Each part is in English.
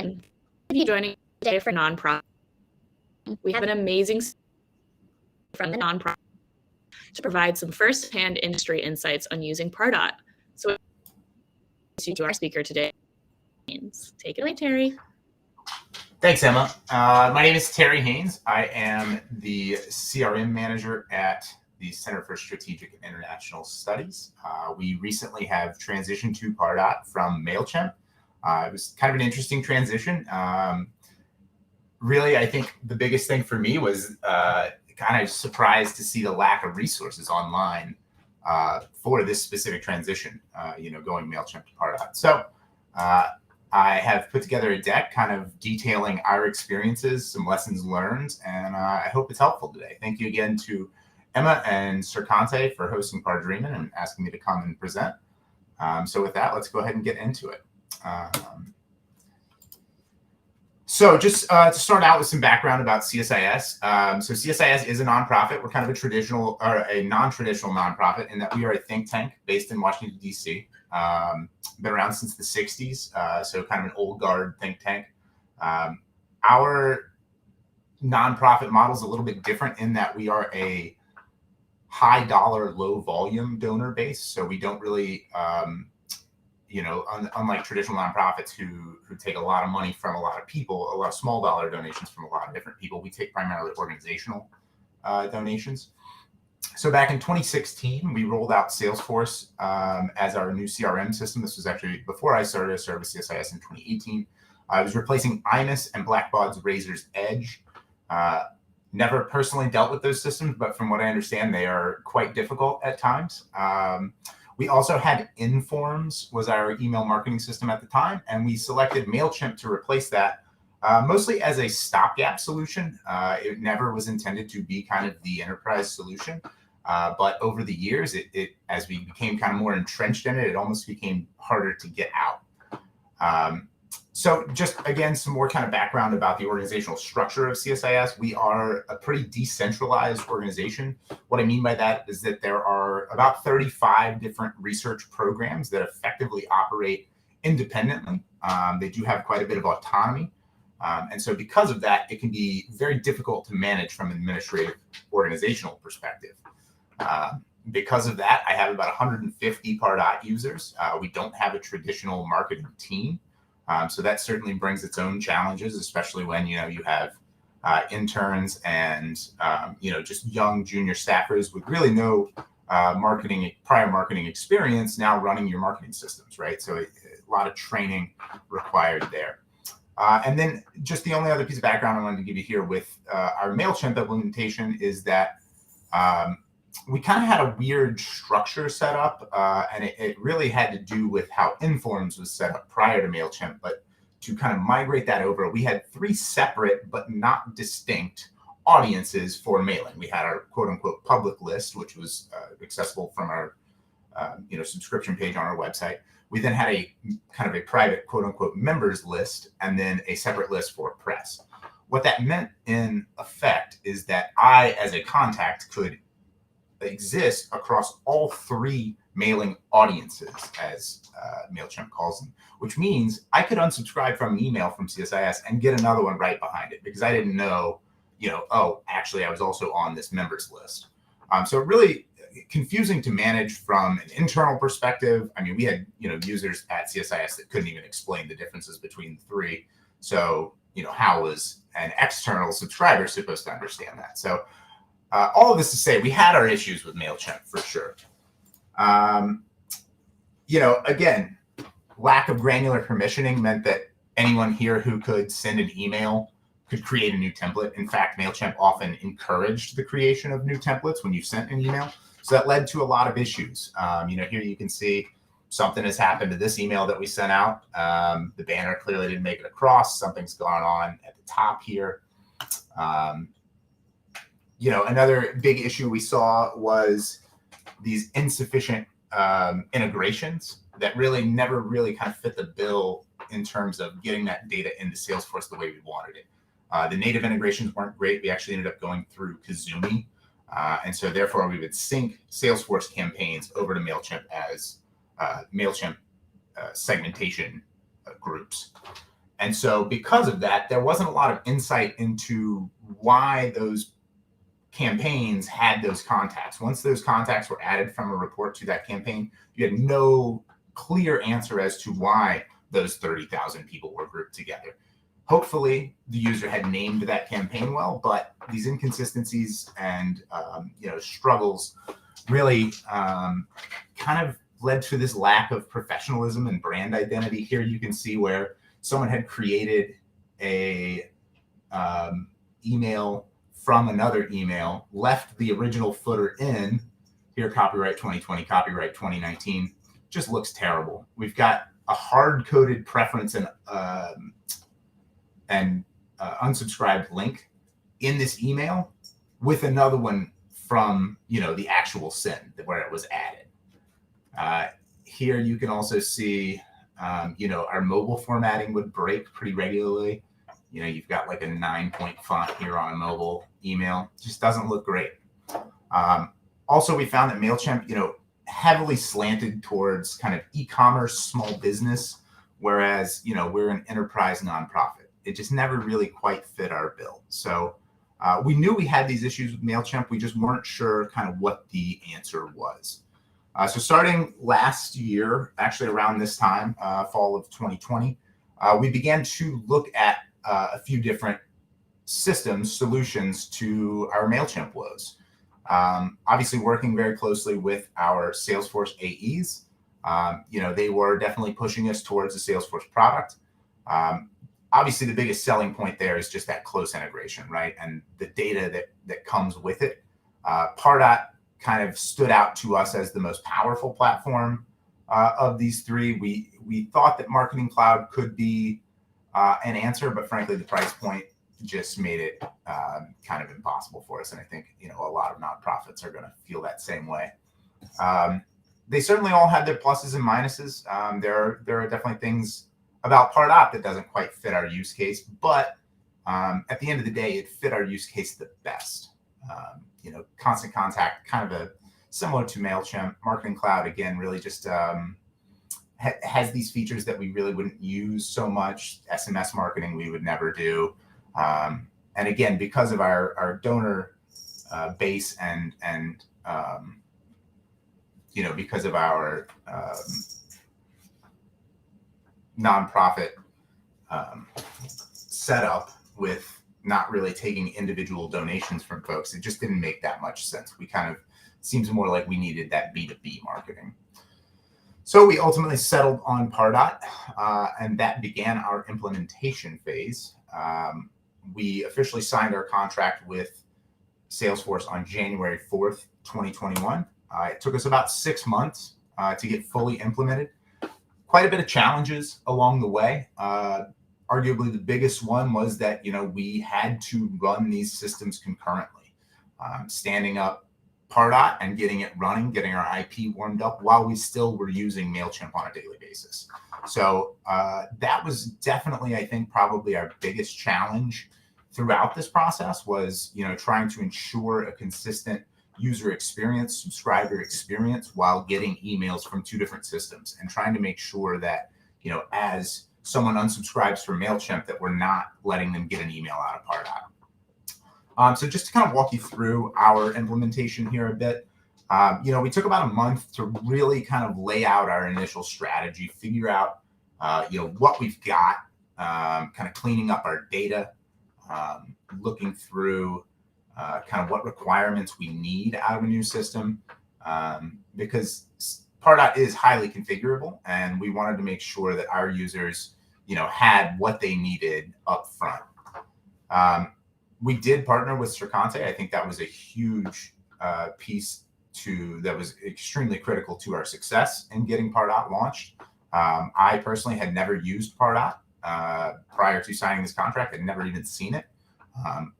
and you joining today for nonprofit. We have an amazing from the nonprofit to provide some first-hand industry insights on using Pardot. So to our speaker today, Haynes. Take it away, Terry. Thanks, Emma. My name is Terry Haynes. I am the CRM manager at the Center for Strategic and International Studies. We recently have transitioned to Pardot from Mailchimp. It was kind of an interesting transition. Really, I think the biggest thing for me was kind of surprised to see the lack of resources online for this specific transition, going Mailchimp to Pardot. So I have put together a deck kind of detailing our experiences, some lessons learned, and I hope it's helpful today. Thank you again to Emma and Sir Conte for hosting Pardot and asking me to come and present. So with that, let's go ahead and get into it. So just to start out with some background about CSIS. So CSIS is a nonprofit. We're kind of a traditional or a non-traditional nonprofit in that we are a think tank based in Washington, D.C. Been around since the 60s, so kind of an old guard think tank. Our nonprofit model is a little bit different in that we are a high dollar, low volume donor base. So we don't really, unlike traditional nonprofits who take a lot of money from a lot of people, a lot of small dollar donations from a lot of different people, we take primarily organizational donations. So back in 2016, we rolled out Salesforce as our new CRM system. This was actually before I started. I started with CSIS in 2018. I was replacing Imus and Blackbaud's Razor's Edge. Never personally dealt with those systems, but from what I understand, they are quite difficult at times. We also had Informs was our email marketing system at the time, and we selected Mailchimp to replace that, mostly as a stopgap solution. It never was intended to be kind of the enterprise solution, but over the years, as we became kind of more entrenched in it, it almost became harder to get out. So just, again, some more kind of background about the organizational structure of CSIS. We are a pretty decentralized organization. What I mean by that is that there are about 35 different research programs that effectively operate independently. They do have quite a bit of autonomy. And so because of that, it can be very difficult to manage from an administrative organizational perspective. Because of that, I have about 150 Pardot users. We don't have a traditional marketing team. So that certainly brings its own challenges, especially when, you have interns and, just young junior staffers with really no prior marketing experience now running your marketing systems, right? So a lot of training required there. And then just the only other piece of background I wanted to give you here with our Mailchimp implementation is that we kind of had a weird structure set up, and it really had to do with how Informs was set up prior to Mailchimp. But to kind of migrate that over, we had 3 separate but not distinct audiences for mailing. We had our quote unquote public list, which was accessible from our subscription page on our website. We then had a kind of a private quote unquote members list, and then a separate list for press. What that meant in effect is that I, as a contact, could exist across all 3 mailing audiences, as Mailchimp calls them, which means I could unsubscribe from an email from CSIS and get another one right behind it because I didn't know, oh, actually, I was also on this members list. So really confusing to manage from an internal perspective. I mean, we had, users at CSIS that couldn't even explain the differences between the 3. So, how was an external subscriber supposed to understand that? So all of this to say, we had our issues with Mailchimp for sure. Again, lack of granular permissioning meant that anyone here who could send an email could create a new template. In fact, Mailchimp often encouraged the creation of new templates when you sent an email. So that led to a lot of issues. Here you can see something has happened to this email that we sent out. The banner clearly didn't make it across. Something's gone on at the top here. Another big issue we saw was these insufficient integrations that really never really kind of fit the bill in terms of getting that data into Salesforce the way we wanted it. The native integrations weren't great. We actually ended up going through Kazumi. And so therefore we would sync Salesforce campaigns over to Mailchimp as Mailchimp segmentation groups. And so because of that, there wasn't a lot of insight into why those campaigns had those contacts. Once those contacts were added from a report to that campaign, you had no clear answer as to why those 30,000 people were grouped together. Hopefully the user had named that campaign well, but these inconsistencies and struggles really kind of led to this lack of professionalism and brand identity. Here you can see where someone had created a email from another email, left the original footer in, here copyright 2020, copyright 2019, just looks terrible. We've got a hard-coded preference and unsubscribed link in this email with another one from the actual send where it was added. Here you can also see our mobile formatting would break pretty regularly. You've got like a 9-point font here on a mobile email. Just doesn't look great. Also, we found that Mailchimp, heavily slanted towards kind of e-commerce, small business, whereas, we're an enterprise nonprofit. It just never really quite fit our bill. So we knew we had these issues with Mailchimp. We just weren't sure kind of what the answer was. So starting last year, actually around this time, fall of 2020, we began to look at a few different solutions to our Mailchimp woes. Obviously working very closely with our Salesforce AEs. They were definitely pushing us towards the Salesforce product. Obviously the biggest selling point there is just that close integration, right? And the data that comes with it. Pardot kind of stood out to us as the most powerful platform of these three. We thought that Marketing Cloud could be an answer, but frankly, the price point just made it kind of impossible for us. And I think, a lot of nonprofits are going to feel that same way. They certainly all had their pluses and minuses. There are definitely things about Pardot that doesn't quite fit our use case, but at the end of the day, it fit our use case the best. Constant Contact, kind of similar to Mailchimp. Marketing Cloud, again, really just has these features that we really wouldn't use so much. SMS marketing we would never do. And again, because of our donor base and because of our nonprofit setup with not really taking individual donations from folks, it just didn't make that much sense. We kind of seems more like we needed that B2B marketing. So we ultimately settled on Pardot, and that began our implementation phase. We officially signed our contract with Salesforce on January 4th, 2021. It took us about 6 months to get fully implemented. Quite a bit of challenges along the way. Arguably the biggest one was that, we had to run these systems concurrently, standing up Pardot and getting it running, getting our IP warmed up while we still were using Mailchimp on a daily basis. So that was definitely, I think, probably our biggest challenge throughout this process was, trying to ensure a consistent user experience, subscriber experience while getting emails from two different systems and trying to make sure that, as someone unsubscribes from Mailchimp, that we're not letting them get an email out of Pardot. So just to kind of walk you through our implementation here a bit, we took about a month to really kind of lay out our initial strategy, figure out, what we've got, kind of cleaning up our data, looking through kind of what requirements we need out of a new system, because Pardot is highly configurable, and we wanted to make sure that our users, had what they needed up front. We did partner with Sercante. I think that was a huge piece that was extremely critical to our success in getting Pardot launched. I personally had never used Pardot prior to signing this contract. I'd never even seen it.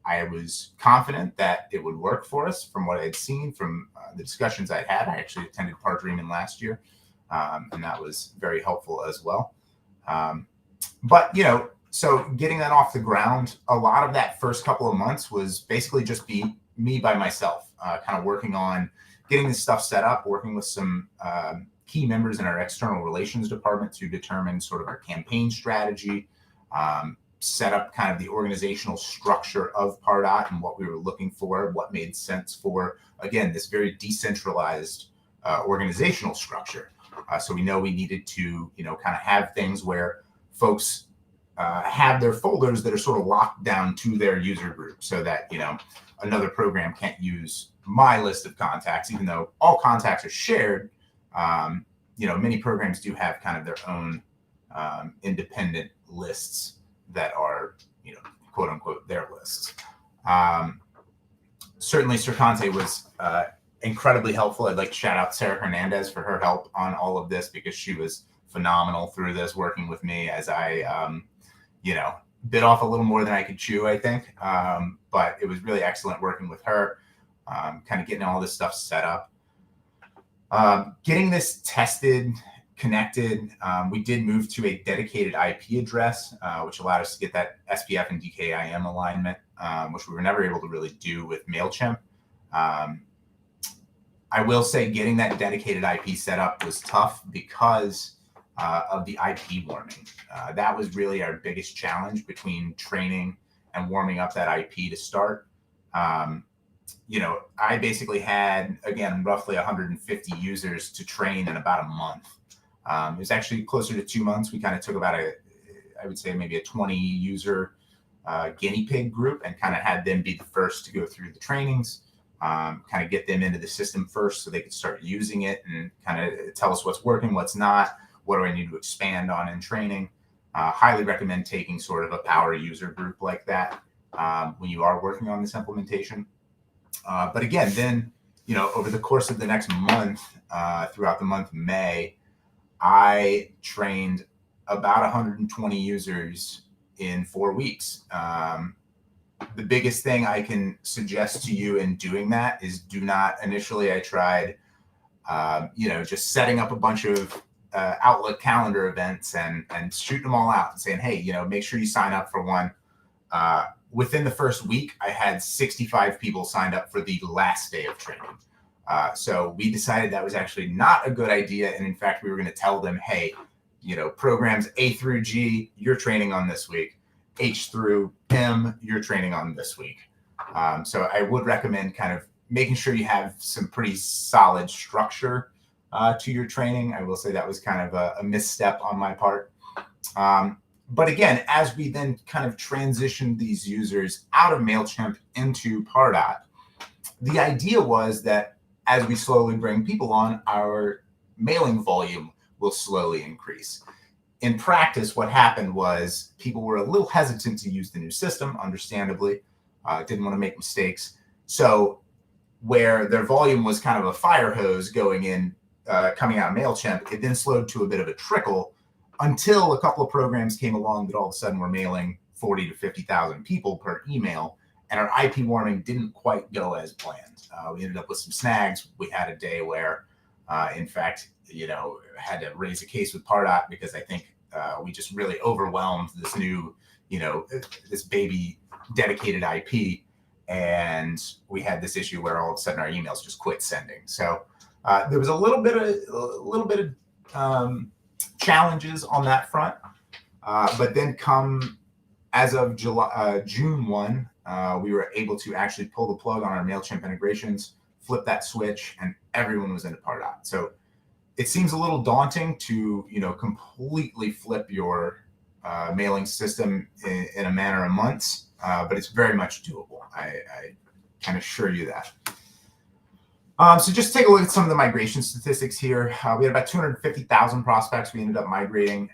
I was confident that it would work for us from what I'd seen from the discussions I'd had. I actually attended Pardreaming last year, and that was very helpful as well. But, so getting that off the ground, a lot of that first couple of months was basically just me by myself, kind of working on getting this stuff set up, working with some key members in our external relations department to determine sort of our campaign strategy, set up kind of the organizational structure of Pardot and what we were looking for, what made sense for, again, this very decentralized organizational structure. So we know we needed to, kind of have things where folks have their folders that are sort of locked down to their user group so that, another program can't use my list of contacts, even though all contacts are shared. Many programs do have kind of their own independent lists that are, quote unquote, their lists. Certainly, Sir Conte was incredibly helpful. I'd like to shout out Sarah Hernandez for her help on all of this because she was phenomenal through this, working with me as I, bit off a little more than I could chew, I think. But it was really excellent working with her, kind of getting all this stuff set up. Getting this tested, connected, we did move to a dedicated IP address, which allowed us to get that SPF and DKIM alignment, which we were never able to really do with Mailchimp. I will say getting that dedicated IP set up was tough because of the IP warming. That was really our biggest challenge between training and warming up that IP to start. I basically had, again, roughly 150 users to train in about a month. It was actually closer to 2 months. We kind of took about I would say maybe a 20 user guinea pig group and kind of had them be the first to go through the trainings, kind of get them into the system first so they could start using it and kind of tell us what's working, what's not, what do I need to expand on in training. Highly recommend taking sort of a power user group like that when you are working on this implementation. But again, then, over the course of the next month, throughout the month of May, I trained about 120 users in 4 weeks. The biggest thing I can suggest to you in doing that is do not, initially I tried, just setting up a bunch of Outlook calendar events and shooting them all out and saying, hey, make sure you sign up for one. Within the first week, I had 65 people signed up for the last day of training. So we decided that was actually not a good idea. And in fact, we were going to tell them, hey, programs A through G, you're training on this week. H through M, you're training on this week. So I would recommend kind of making sure you have some pretty solid structure to your training. I will say that was kind of a misstep on my part. But again, as we then kind of transitioned these users out of Mailchimp into Pardot, the idea was that as we slowly bring people on, our mailing volume will slowly increase. In practice, what happened was people were a little hesitant to use the new system, understandably, didn't want to make mistakes. So where their volume was kind of a fire hose going in, coming out of Mailchimp, it then slowed to a bit of a trickle until a couple of programs came along that all of a sudden were mailing 40 to 50,000 people per email, and our IP warming didn't quite go as planned. We ended up with some snags. We had a day where, in fact, had to raise a case with Pardot because I think we just really overwhelmed this new, this baby dedicated IP, and we had this issue where all of a sudden our emails just quit sending. So there was a little bit of challenges on that front, but then as of June 1, we were able to actually pull the plug on our Mailchimp integrations, flip that switch, and everyone was into Pardot. So it seems a little daunting to completely flip your mailing system in a matter of months, but it's very much doable. I can assure you that. So just take a look at some of the migration statistics here. We had about 250,000 prospects we ended up migrating.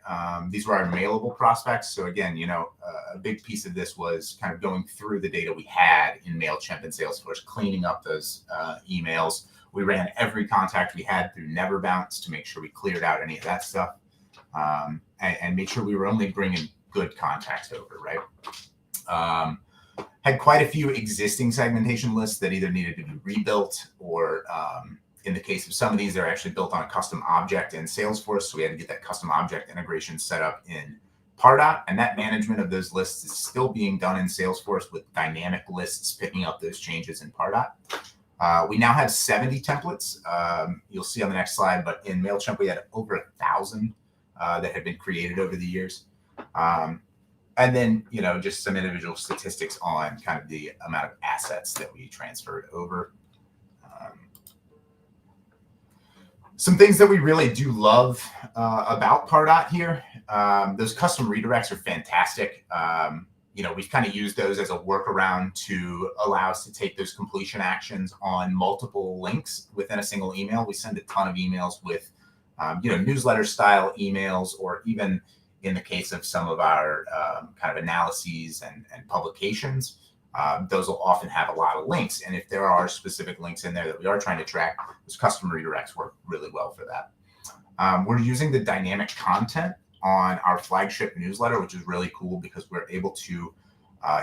These were our mailable prospects. So again, a big piece of this was kind of going through the data we had in Mailchimp and Salesforce, cleaning up those emails. We ran every contact we had through Never Bounce to make sure we cleared out any of that stuff, and made sure we were only bringing good contacts over, right? Had quite a few existing segmentation lists that either needed to be rebuilt or, in the case of some of these, they're actually built on a custom object in Salesforce. So we had to get that custom object integration set up in Pardot, and that management of those lists is still being done in Salesforce with dynamic lists picking up those changes in Pardot. We now have 70 templates. You'll see on the next slide, but in Mailchimp, we had over 1,000 that had been created over the years. And then, just some individual statistics on kind of the amount of assets that we transferred over. Some things that we really do love about Pardot here. Those custom redirects are fantastic. We've kind of used those as a workaround to allow us to take those completion actions on multiple links within a single email. We send a ton of emails with, newsletter style emails, or even in the case of some of our kind of analyses and publications, those will often have a lot of links. And if there are specific links in there that we are trying to track, those custom redirects work really well for that. We're using the dynamic content on our flagship newsletter, which is really cool because we're able to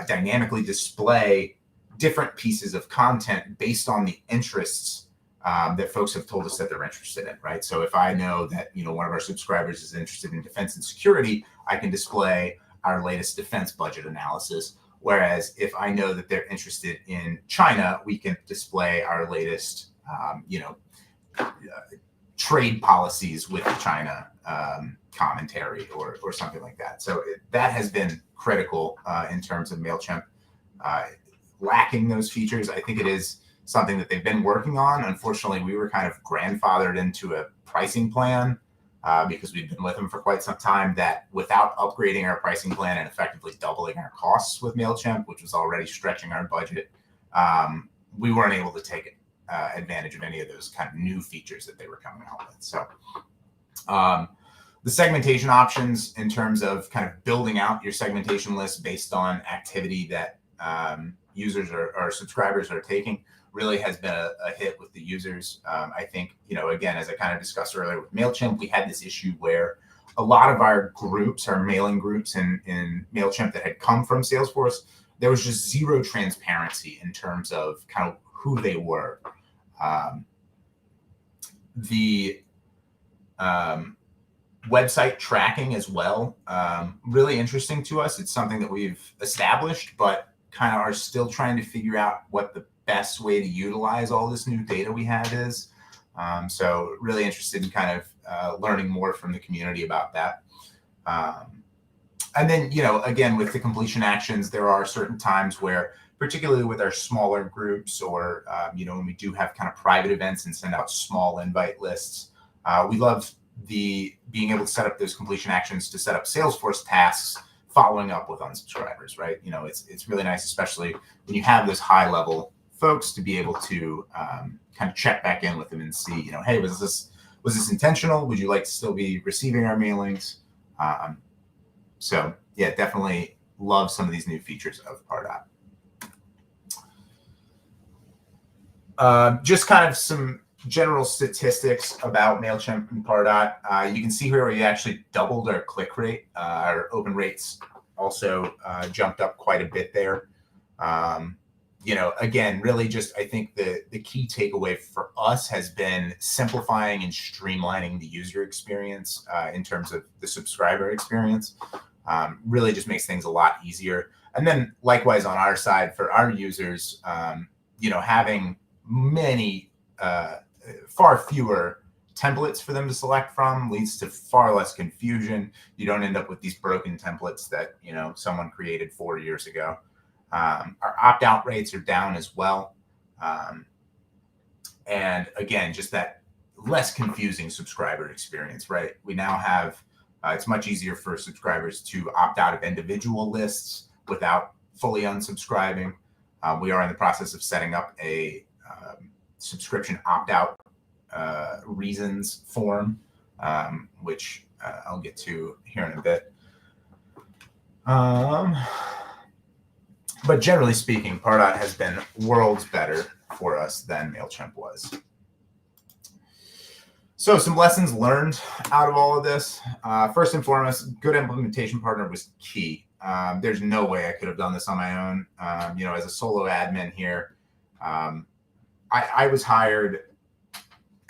dynamically display different pieces of content based on the interests that folks have told us that they're interested in, right? So if I know that, one of our subscribers is interested in defense and security, I can display our latest defense budget analysis. Whereas if I know that they're interested in China, we can display our latest, trade policies with China commentary or something like that. So that has been critical in terms of Mailchimp lacking those features. I think it is something that they've been working on. Unfortunately, we were kind of grandfathered into a pricing plan because we've been with them for quite some time, that without upgrading our pricing plan and effectively doubling our costs with Mailchimp, which was already stretching our budget, we weren't able to take advantage of any of those kind of new features that they were coming out with. So the segmentation options in terms of kind of building out your segmentation list based on activity that users or subscribers are taking really has been a hit with the users. I think, again, as I kind of discussed earlier with Mailchimp, we had this issue where a lot of our groups, our mailing groups in Mailchimp that had come from Salesforce, there was just zero transparency in terms of kind of who they were. The website tracking as well, really interesting to us. It's something that we've established, but kind of are still trying to figure out what the best way to utilize all this new data we have is. So really interested in kind of learning more from the community about that. And then, again, with the completion actions, there are certain times where, particularly with our smaller groups or, when we do have kind of private events and send out small invite lists, we love being able to set up those completion actions to set up Salesforce tasks following up with unsubscribers, right? It's really nice, especially when you have those high level folks, to be able to kind of check back in with them and see, hey, was this intentional? Would you like to still be receiving our mailings? So yeah, definitely love some of these new features of Pardot. Just kind of some general statistics about Mailchimp and Pardot. You can see here we actually doubled our click rate. Our open rates also jumped up quite a bit there. Again, really just, I think the key takeaway for us has been simplifying and streamlining the user experience in terms of the subscriber experience. Really just makes things a lot easier. And then likewise on our side for our users, having many, far fewer templates for them to select from leads to far less confusion. You don't end up with these broken templates that, someone created 4 years ago. Our opt-out rates are down as well. And again, just that less confusing subscriber experience, right? We now have, it's much easier for subscribers to opt out of individual lists without fully unsubscribing. We are in the process of setting up a subscription opt-out reasons form, which I'll get to here in a bit. But generally speaking, Pardot has been worlds better for us than Mailchimp was. So some lessons learned out of all of this. First and foremost, good implementation partner was key. There's no way I could have done this on my own. As a solo admin here, I was hired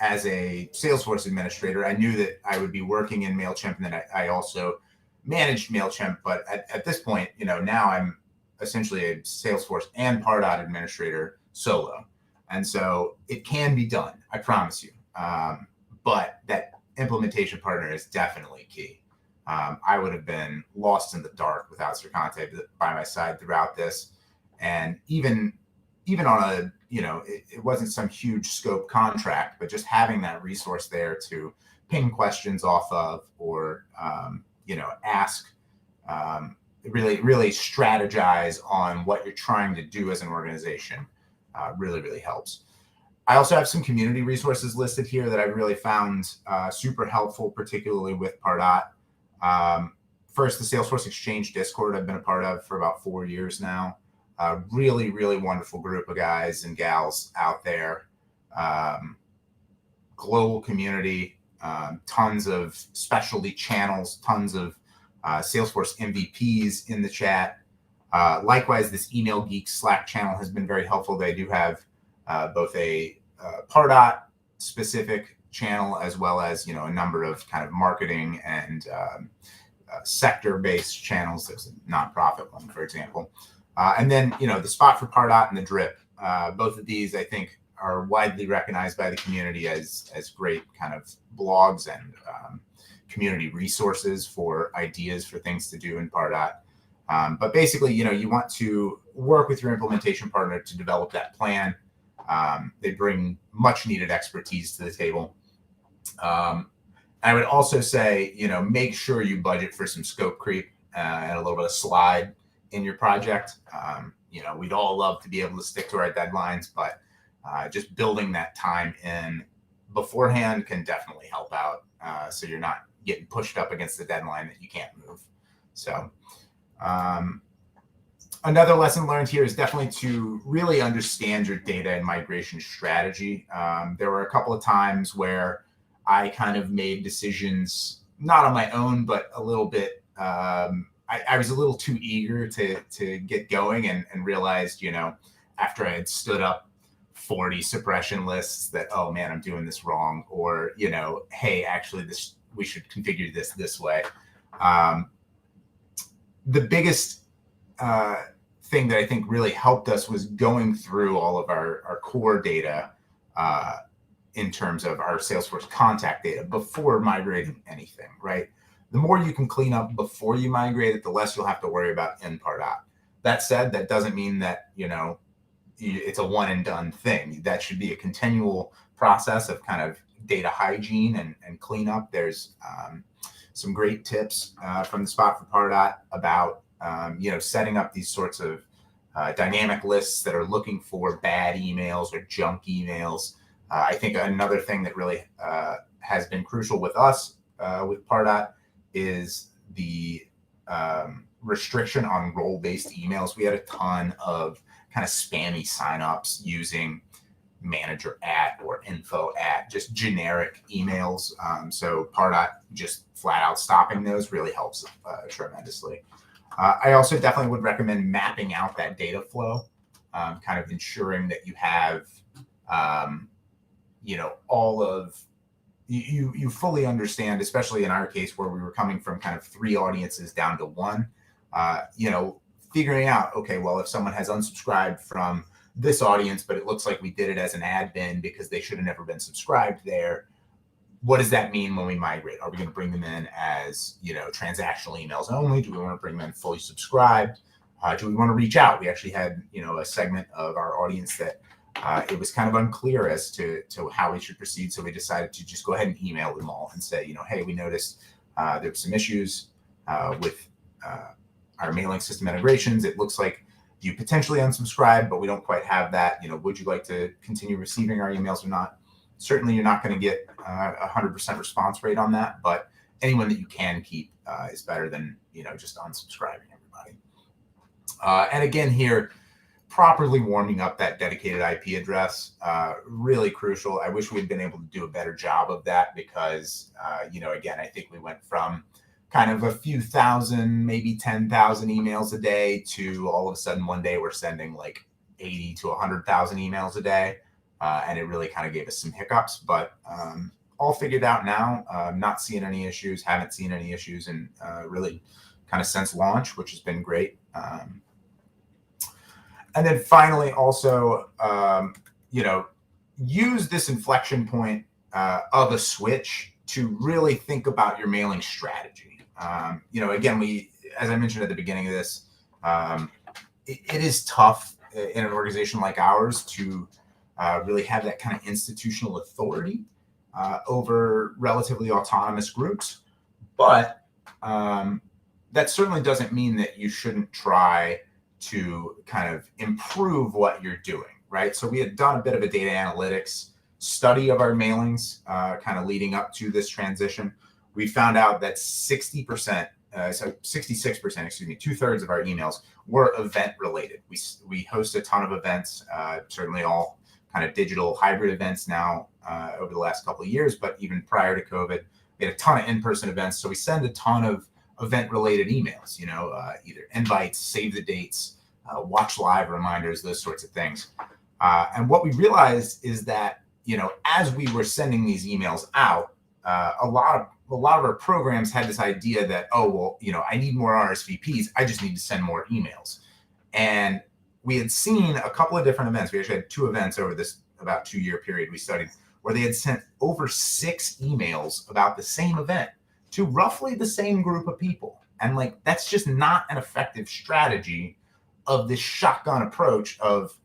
as a Salesforce administrator. I knew that I would be working in Mailchimp, and then I also managed Mailchimp. But at this point, now I'm essentially a Salesforce and Pardot administrator solo. And so it can be done, I promise you. But that implementation partner is definitely key. I would have been lost in the dark without Sercante by my side throughout this. And even on a, it wasn't some huge scope contract, but just having that resource there to ping questions off of, or, ask, really strategize on what you're trying to do as an organization, really helps. I also have some community resources listed here that I've really found super helpful, particularly with Pardot. First, the Salesforce Exchange Discord I've been a part of for about 4 years now. Really wonderful group of guys and gals out there. Global community, tons of specialty channels, tons of Salesforce MVPs in the chat. Likewise, this Email Geeks Slack channel has been very helpful. They do have both a Pardot specific channel, as well as, a number of kind of marketing and sector-based channels. There's a nonprofit one, for example. And then, the spot for Pardot and the drip. Both of these, I think, are widely recognized by the community as great kind of blogs and community resources for ideas for things to do in Pardot. But basically, you want to work with your implementation partner to develop that plan. They bring much needed expertise to the table. I would also say, make sure you budget for some scope creep and a little bit of slide in your project. We'd all love to be able to stick to our deadlines, but just building that time in beforehand can definitely help out. So you're not getting pushed up against the deadline that you can't move. So another lesson learned here is definitely to really understand your data and migration strategy. There were a couple of times where I kind of made decisions, not on my own, but a little bit, I was a little too eager to get going, and realized, after I had stood up 40 suppression lists, that, oh man, I'm doing this wrong. Or, hey, actually we should configure this way. The biggest thing that I think really helped us was going through all of our core data in terms of our Salesforce contact data before migrating anything, right? The more you can clean up before you migrate it, the less you'll have to worry about in Pardot. That said, that doesn't mean that, it's a one and done thing. That should be a continual process of kind of data hygiene and cleanup. There's some great tips from the spot for Pardot about, setting up these sorts of dynamic lists that are looking for bad emails or junk emails. I think another thing that really has been crucial with us with Pardot is the restriction on role-based emails. We had a ton of kind of spammy signups using manager @ or info @ just generic emails. So Pardot just flat out stopping those really helps tremendously. I also definitely would recommend mapping out that data flow, kind of ensuring that you have, all of, you fully understand, especially in our case where we were coming from kind of 3 audiences down to 1, figuring out, okay, well, if someone has unsubscribed from this audience, but it looks like we did it as an admin because they should have never been subscribed there, what does that mean when we migrate? Are we going to bring them in as, transactional emails only? Do we want to bring them in fully subscribed? Do we want to reach out? We actually had, a segment of our audience that it was kind of unclear as to how we should proceed. So we decided to just go ahead and email them all and say, hey, we noticed there were some issues with our mailing system integrations. It looks like you potentially unsubscribed, but we don't quite have that. Would you like to continue receiving our emails or not? Certainly, you're not going to get 100% response rate on that, but anyone that you can keep is better than just unsubscribing everybody. And again, here, properly warming up that dedicated IP address, really crucial. I wish we had been able to do a better job of that because, again, I think we went from kind of a few thousand, maybe 10,000 emails a day to all of a sudden one day we're sending like 80 to 100,000 emails a day. And it really kind of gave us some hiccups, but all figured out now. Not seeing any issues, haven't seen any issues, and really kind of since launch, which has been great. And then finally, also, use this inflection point of a switch to really think about your mailing strategy. Again, as I mentioned at the beginning of this, it is tough in an organization like ours to really have that kind of institutional authority over relatively autonomous groups. But that certainly doesn't mean that you shouldn't try to kind of improve what you're doing, right? So we had done a bit of a data analytics study of our mailings kind of leading up to this transition. We found out that 66%, 2/3 of our emails were event related. We host a ton of events, certainly all kind of digital hybrid events now over the last couple of years, but even prior to COVID, we had a ton of in-person events. So we send a ton of event related emails, either invites, save the dates, watch live reminders, those sorts of things. And what we realized is that, as we were sending these emails out, a lot of our programs had this idea that, I need more RSVPs. I just need to send more emails. And we had seen a couple of different events. We actually had 2 events over this about 2-year period we studied where they had sent over 6 emails about the same event to roughly the same group of people. And that's just not an effective strategy of this shotgun approach of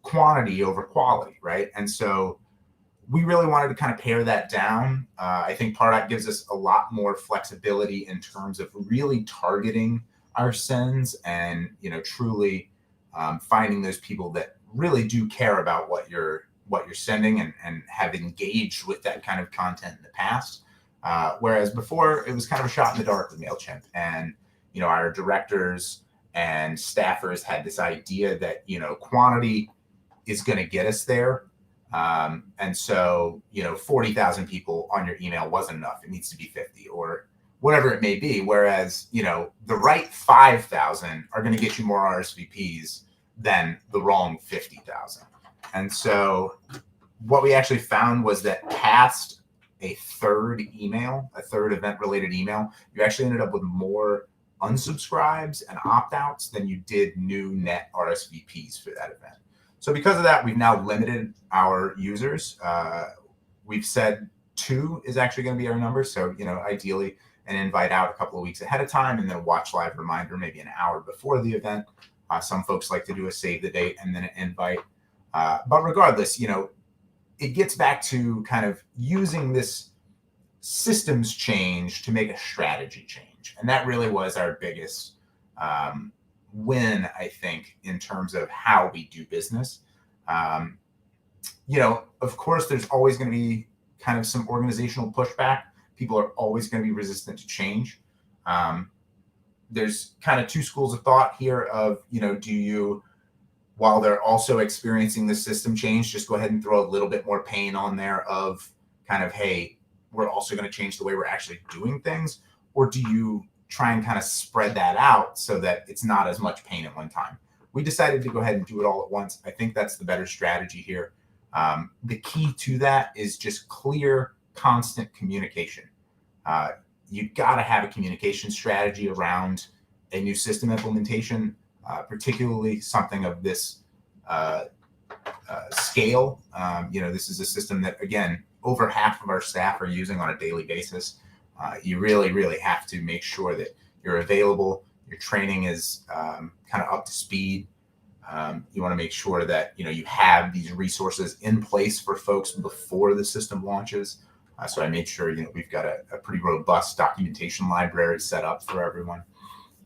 quantity over quality, right? And so we really wanted to kind of pare that down. I think Pardot gives us a lot more flexibility in terms of really targeting our sends and, truly finding those people that really do care about what you're sending and have engaged with that kind of content in the past. Whereas before it was kind of a shot in the dark with Mailchimp, and our directors and staffers had this idea that quantity is going to get us there, and so 40,000 people on your email wasn't enough. It needs to be 50 or whatever it may be. Whereas the right 5,000 are going to get you more RSVPs than the wrong 50,000. And so what we actually found was that past a third event-related email, you actually ended up with more unsubscribes and opt-outs than you did new net RSVPs for that event. So because of that, we've now limited our users. We've said 2 is actually going to be our number. So, ideally an invite out a couple of weeks ahead of time and then a watch live reminder maybe an hour before the event. Some folks like to do a save the date and then an invite. But regardless, it gets back to kind of using this systems change to make a strategy change. And that really was our biggest win, I think, in terms of how we do business. Of course, there's always going to be kind of some organizational pushback. People are always going to be resistant to change. There's kind of 2 schools of thought here of, do you, while they're also experiencing the system change, just go ahead and throw a little bit more pain on there of kind of, hey, we're also going to change the way we're actually doing things? Or do you try and kind of spread that out so that it's not as much pain at one time? We decided to go ahead and do it all at once. I think that's the better strategy here. The key to that is just clear, constant communication. You've got to have a communication strategy around a new system implementation, particularly something of this scale. This is a system that, again, over half of our staff are using on a daily basis. You really, really have to make sure that you're available. Your training is kind of up to speed. You want to make sure that you have these resources in place for folks before the system launches. So I made sure we've got a pretty robust documentation library set up for everyone,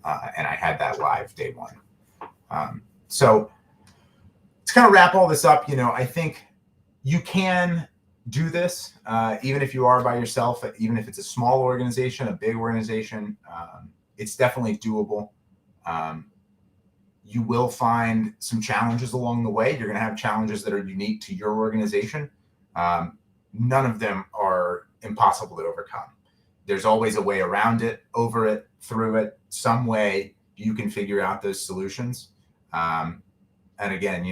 and I had that live day 1. So to kind of wrap all this up, I think you can do this even if you are by yourself, even if it's a small organization, a big organization. It's definitely doable. You will find some challenges along the way. You're going to have challenges that are unique to your organization. None of them are impossible to overcome. There's always a way around it, over it, through it, some way you can figure out those solutions. And again,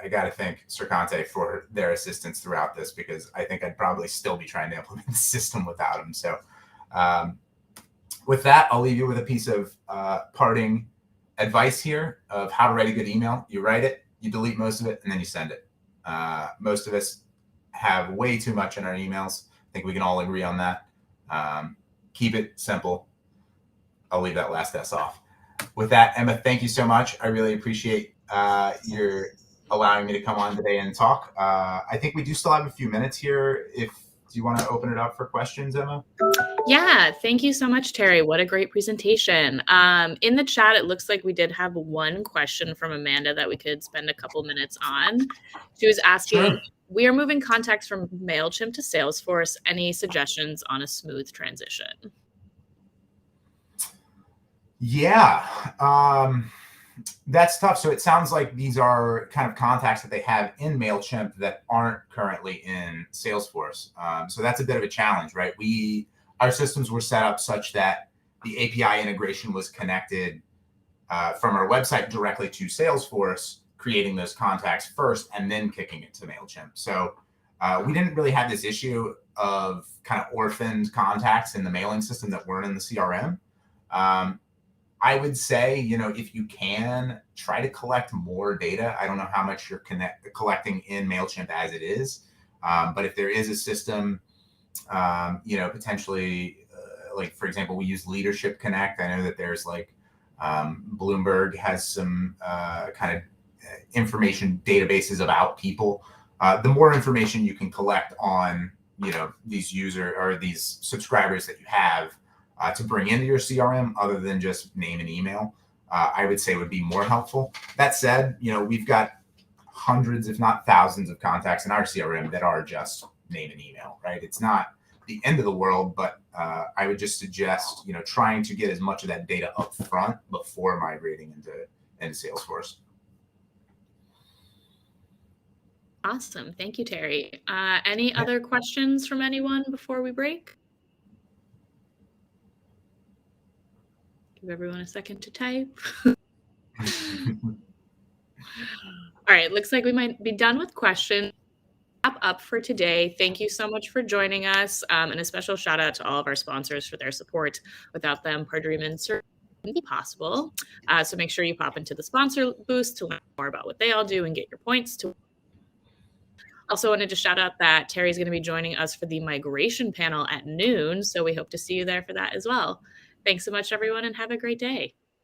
I got to thank Sercante for their assistance throughout this, because I think I'd probably still be trying to implement the system without them. So with that, I'll leave you with a piece of parting advice here of how to write a good email. You write it, you delete most of it, and then you send it. Most of us have way too much in our emails. I think we can all agree on that. Keep it simple. I'll leave that last S off. With that, Emma, thank you so much. I really appreciate your allowing me to come on today and talk. I think we do still have a few minutes here. Do you want to open it up for questions, Emma? Yeah, thank you so much, Terry. What a great presentation. In the chat, it looks like we did have one question from Amanda that we could spend a couple minutes on. She was asking, Sure. We are moving contacts from Mailchimp to Salesforce. Any suggestions on a smooth transition? Yeah, that's tough. So it sounds like these are kind of contacts that they have in Mailchimp that aren't currently in Salesforce. So that's a bit of a challenge, right? Our systems were set up such that the API integration was connected from our website directly to Salesforce, creating those contacts first and then kicking it to Mailchimp. So we didn't really have this issue of kind of orphaned contacts in the mailing system that weren't in the CRM. I would say, if you can, try to collect more data. I don't know how much you're collecting in Mailchimp as it is, but if there is a system, potentially, like for example, we use Leadership Connect. I know that there's Bloomberg has some kind of information databases about people. The more information you can collect on, these these subscribers that you have, to bring into your CRM other than just name and email, I would say would be more helpful. That said, we've got hundreds, if not thousands of contacts in our CRM that are just name and email, right? It's not the end of the world, but I would just suggest, trying to get as much of that data up front before migrating into Salesforce. Awesome. Thank you, Terry. Any other questions from anyone before we break? Give everyone a second to type. All right, looks like we might be done with questions. Wrap up for today. Thank you so much for joining us, and a special shout out to all of our sponsors for their support. Without them, Pardot wouldn't be possible. So make sure you pop into the sponsor boost to learn more about what they all do and get your points. Also wanted to shout out that Terry's going to be joining us for the migration panel at noon, so we hope to see you there for that as well. Thanks so much, everyone, and have a great day.